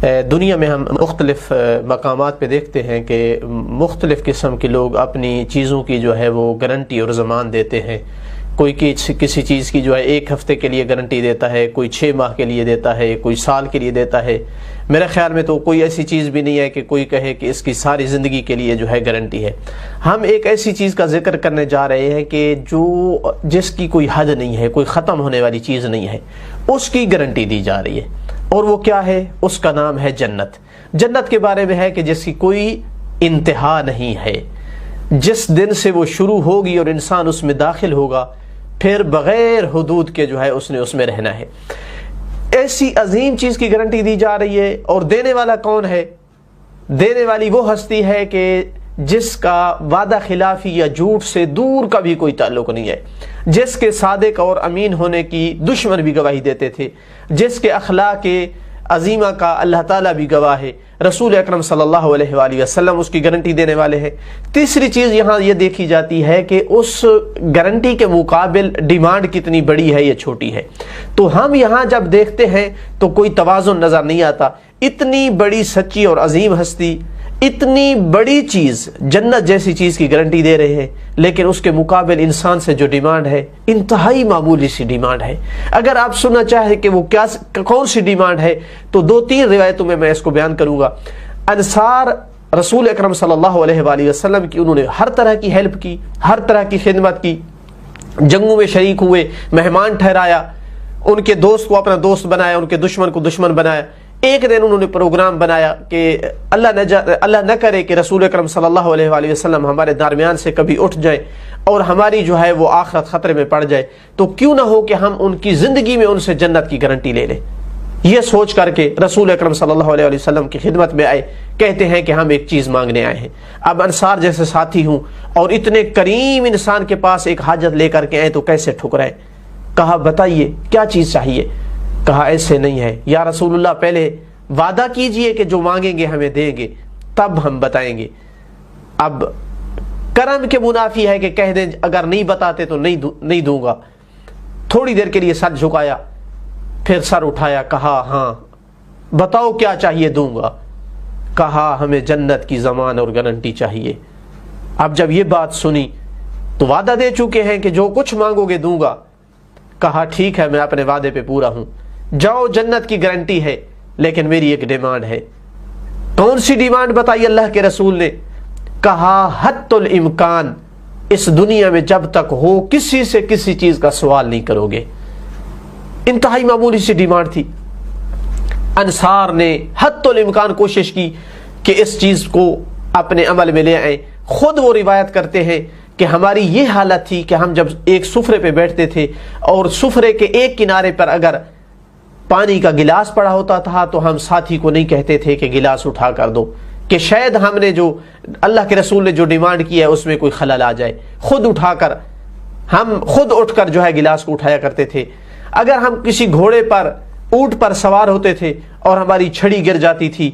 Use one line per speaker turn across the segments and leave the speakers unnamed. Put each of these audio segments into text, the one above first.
دنیا میں ہم مختلف مقامات پہ دیکھتے ہیں کہ مختلف قسم کے لوگ اپنی چیزوں کی جو ہے وہ گارنٹی اور ضمان دیتے ہیں۔ کوئی کسی چیز کی جو ہے 1 ہفتے کے لیے گارنٹی دیتا ہے، کوئی 6 ماہ کے لیے دیتا ہے، کوئی سال کے لیے دیتا ہے۔ میرے خیال میں تو کوئی ایسی چیز بھی نہیں ہے کہ کوئی کہے کہ اس کی ساری زندگی کے لیے جو ہے گارنٹی ہے۔ ہم ایک ایسی چیز کا ذکر کرنے جا رہے ہیں کہ جس کی کوئی حد نہیں ہے، کوئی ختم ہونے والی چیز نہیں ہے، اس کی گارنٹی دی جا رہی ہے۔ اور وہ کیا ہے؟ اس کا نام ہے جنت۔ جنت کے بارے میں ہے کہ جس کی کوئی انتہا نہیں ہے، جس دن سے وہ شروع ہوگی اور انسان اس میں داخل ہوگا پھر بغیر حدود کے جو ہے اس نے اس میں رہنا ہے۔ ایسی عظیم چیز کی گارنٹی دی جا رہی ہے، اور دینے والا کون ہے؟ دینے والی وہ ہستی ہے کہ جس کا وعدہ خلافی یا جھوٹ سے دور کا بھی کوئی تعلق نہیں ہے، جس کے صادق اور امین ہونے کی دشمن بھی گواہی دیتے تھے، جس کے اخلاق عظیمہ کا اللہ تعالیٰ بھی گواہ ہے، رسول اکرم صلی اللہ علیہ وآلہ وسلم اس کی گارنٹی دینے والے ہیں۔ تیسری چیز یہاں یہ دیکھی جاتی ہے کہ اس گارنٹی کے مقابل ڈیمانڈ کتنی بڑی ہے یا چھوٹی ہے۔ تو ہم یہاں جب دیکھتے ہیں تو کوئی توازن نظر نہیں آتا۔ اتنی بڑی سچی اور عظیم ہستی، اتنی بڑی چیز، جنت جیسی چیز کی گارنٹی دے رہے ہیں، لیکن اس کے مقابل انسان سے جو ڈیمانڈ ہے انتہائی معمولی سی ڈیمانڈ ہے۔ اگر آپ سننا چاہیں کہ وہ کون سی ڈیمانڈ ہے تو 2-3 روایتوں میں اس کو بیان کروں گا۔ انصار رسول اکرم صلی اللہ علیہ وآلہ وسلم کی انہوں نے ہر طرح کی ہیلپ کی، ہر طرح کی خدمت کی، جنگوں میں شریک ہوئے، مہمان ٹھہرایا، ان کے دوست کو اپنا دوست بنایا، ان کے دشمن کو دشمن بنایا۔ ایک دن انہوں نے پروگرام بنایا کہ اللہ نہ کرے کہ رسول اکرم صلی اللہ علیہ وآلہ وسلم ہمارے درمیان سے کبھی اٹھ جائے اور ہماری جو ہے وہ آخرت خطرے میں پڑ جائے، تو کیوں نہ ہو کہ ہم ان کی زندگی میں ان سے جنت کی گارنٹی لے لیں۔ یہ سوچ کر کے رسول اکرم صلی اللہ علیہ وسلم کی خدمت میں آئے، کہتے ہیں کہ ہم ایک چیز مانگنے آئے ہیں۔ اب انصار جیسے ساتھی ہوں اور اتنے کریم انسان کے پاس ایک حاجت لے کر کے آئے تو کیسے ٹھکرائے؟ کہا بتائیے کیا چیز چاہیے؟ کہا ایسے نہیں ہے یا رسول اللہ، پہلے وعدہ کیجئے کہ جو مانگیں گے ہمیں دیں گے، تب ہم بتائیں گے۔ اب کرم کے منافی ہے کہ کہہ دیں اگر نہیں بتاتے تو نہیں دوں گا۔ تھوڑی دیر کے لیے سر جھکایا، پھر سر اٹھایا، کہا ہاں بتاؤ کیا چاہیے، دوں گا۔ کہا ہمیں جنت کی ضمان اور گارنٹی چاہیے۔ اب جب یہ بات سنی تو وعدہ دے چکے ہیں کہ جو کچھ مانگو گے دوں گا۔ کہا ٹھیک ہے، میں اپنے وعدے پہ پورا ہوں، جاؤ جنت کی گارنٹی ہے، لیکن میری ایک ڈیمانڈ ہے۔ کون سی ڈیمانڈ بتائی اللہ کے رسول نے؟ کہا حتی الامکان، اس دنیا میں جب تک ہو کسی سے کسی چیز کا سوال نہیں کرو گے۔ انتہائی معمولی سی ڈیمانڈ تھی۔ انصار نے حتی الامکان کوشش کی کہ اس چیز کو اپنے عمل میں لے آئیں۔ خود وہ روایت کرتے ہیں کہ ہماری یہ حالت تھی کہ ہم جب ایک سفرے پہ بیٹھتے تھے اور سفرے کے ایک کنارے پر اگر پانی کا گلاس پڑا ہوتا تھا تو ہم ساتھی کو نہیں کہتے تھے کہ گلاس اٹھا کر دو، کہ شاید ہم نے جو اللہ کے رسول نے جو ڈیمانڈ کی ہے اس میں کوئی خلل آ جائے۔ ہم خود اٹھ کر جو ہے گلاس کو اٹھایا کرتے تھے۔ اگر ہم کسی گھوڑے پر، اونٹ پر سوار ہوتے تھے اور ہماری چھڑی گر جاتی تھی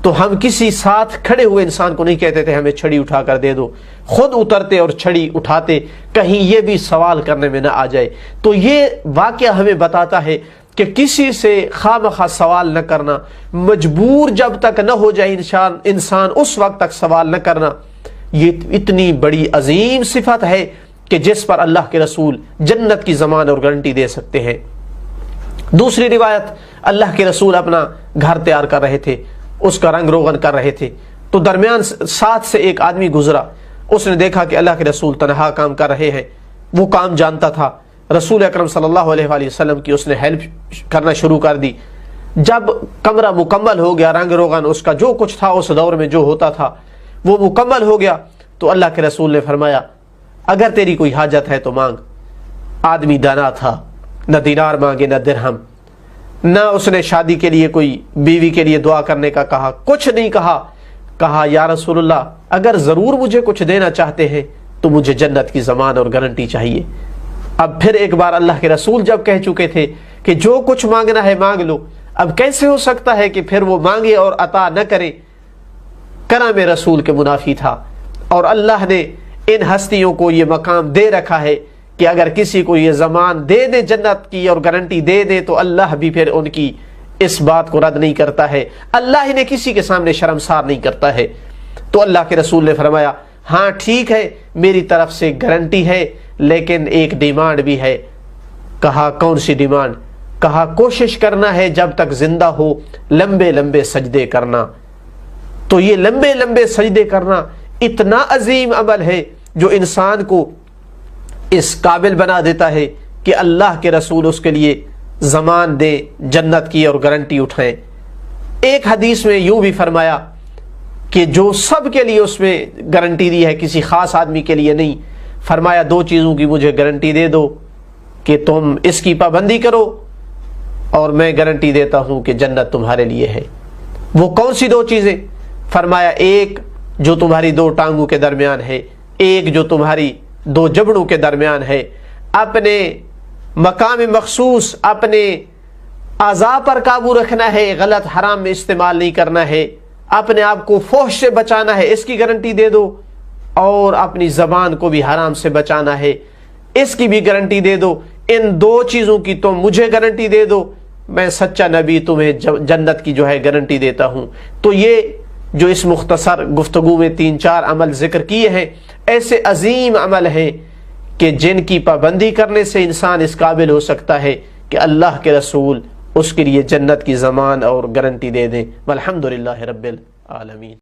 تو ہم کسی ساتھ کھڑے ہوئے انسان کو نہیں کہتے تھے ہمیں چھڑی اٹھا کر دے دو، خود اترتے اور چھڑی اٹھاتے، کہیں یہ بھی سوال کرنے میں نہ آ جائے۔ تو یہ واقعہ ہمیں بتاتا ہے کہ کسی سے خواہ مخواہ سوال نہ کرنا، مجبور جب تک نہ ہو جائے انسان اس وقت تک سوال نہ کرنا، یہ اتنی بڑی عظیم صفت ہے کہ جس پر اللہ کے رسول جنت کی ضمان اور گارنٹی دے سکتے ہیں۔ دوسری روایت، اللہ کے رسول اپنا گھر تیار کر رہے تھے، اس کا رنگ روغن کر رہے تھے، تو درمیان ساتھ سے ایک آدمی گزرا۔ اس نے دیکھا کہ اللہ کے رسول تنہا کام کر رہے ہیں، وہ کام جانتا تھا۔ رسول اکرم صلی اللہ علیہ وآلہ وسلم کی اس نے ہیلپ کرنا شروع کر دی۔ جب کمرہ مکمل ہو گیا، رنگ روغن اس کا جو کچھ تھا اس دور میں جو ہوتا تھا وہ مکمل ہو گیا، تو اللہ کے رسول نے فرمایا اگر تیری کوئی حاجت ہے تو مانگ۔ آدمی دانا تھا، نہ دینار مانگے نہ درہم، نہ اس نے شادی کے لیے کوئی بیوی کے لیے دعا کرنے کا کہا، کچھ نہیں کہا۔ کہا یا رسول اللہ اگر ضرور مجھے کچھ دینا چاہتے ہیں تو مجھے جنت کی ضمان اور گارنٹی چاہیے۔ اب پھر ایک بار اللہ کے رسول جب کہہ چکے تھے کہ جو کچھ مانگنا ہے مانگ لو، اب کیسے ہو سکتا ہے کہ پھر وہ مانگے اور عطا نہ کرے؟ کرم رسول کے منافی تھا، اور اللہ نے ان ہستیوں کو یہ مقام دے رکھا ہے کہ اگر کسی کو یہ ضمان دے دے جنت کی اور گارنٹی دے دے تو اللہ بھی پھر ان کی اس بات کو رد نہیں کرتا ہے، اللہ نے کسی کے سامنے شرمسار نہیں کرتا ہے۔ تو اللہ کے رسول نے فرمایا ہاں ٹھیک ہے، میری طرف سے گارنٹی ہے، لیکن ایک ڈیمانڈ بھی ہے۔ کہا کون سی ڈیمانڈ؟ کہا کوشش کرنا ہے جب تک زندہ ہو لمبے لمبے سجدے کرنا۔ تو یہ لمبے لمبے سجدے کرنا اتنا عظیم عمل ہے جو انسان کو اس قابل بنا دیتا ہے کہ اللہ کے رسول اس کے لیے زمان دیں، جنت کی اور گارنٹی اٹھائیں۔ ایک حدیث میں یوں بھی فرمایا کہ جو سب کے لیے اس میں گارنٹی دی ہے، کسی خاص آدمی کے لیے نہیں۔ فرمایا دو چیزوں کی مجھے گارنٹی دے دو کہ تم اس کی پابندی کرو، اور میں گارنٹی دیتا ہوں کہ جنت تمہارے لیے ہے۔ وہ کون سی دو چیزیں؟ فرمایا ایک جو تمہاری دو ٹانگوں کے درمیان ہے، ایک جو تمہاری دو جبڑوں کے درمیان ہے۔ اپنے مقام مخصوص، اپنے اعضاء پر قابو رکھنا ہے، غلط حرام میں استعمال نہیں کرنا ہے، اپنے آپ کو فحش سے بچانا ہے، اس کی گارنٹی دے دو، اور اپنی زبان کو بھی حرام سے بچانا ہے، اس کی بھی گارنٹی دے دو۔ ان دو چیزوں کی تم مجھے گارنٹی دے دو، میں سچا نبی تمہیں جنت کی جو ہے گارنٹی دیتا ہوں۔ تو یہ جو اس مختصر گفتگو میں 3-4 عمل ذکر کیے ہیں، ایسے عظیم عمل ہیں کہ جن کی پابندی کرنے سے انسان اس قابل ہو سکتا ہے کہ اللہ کے رسول اس کے لیے جنت کی ضمان اور گارنٹی دے دیں۔ والحمدللہ رب العالمین۔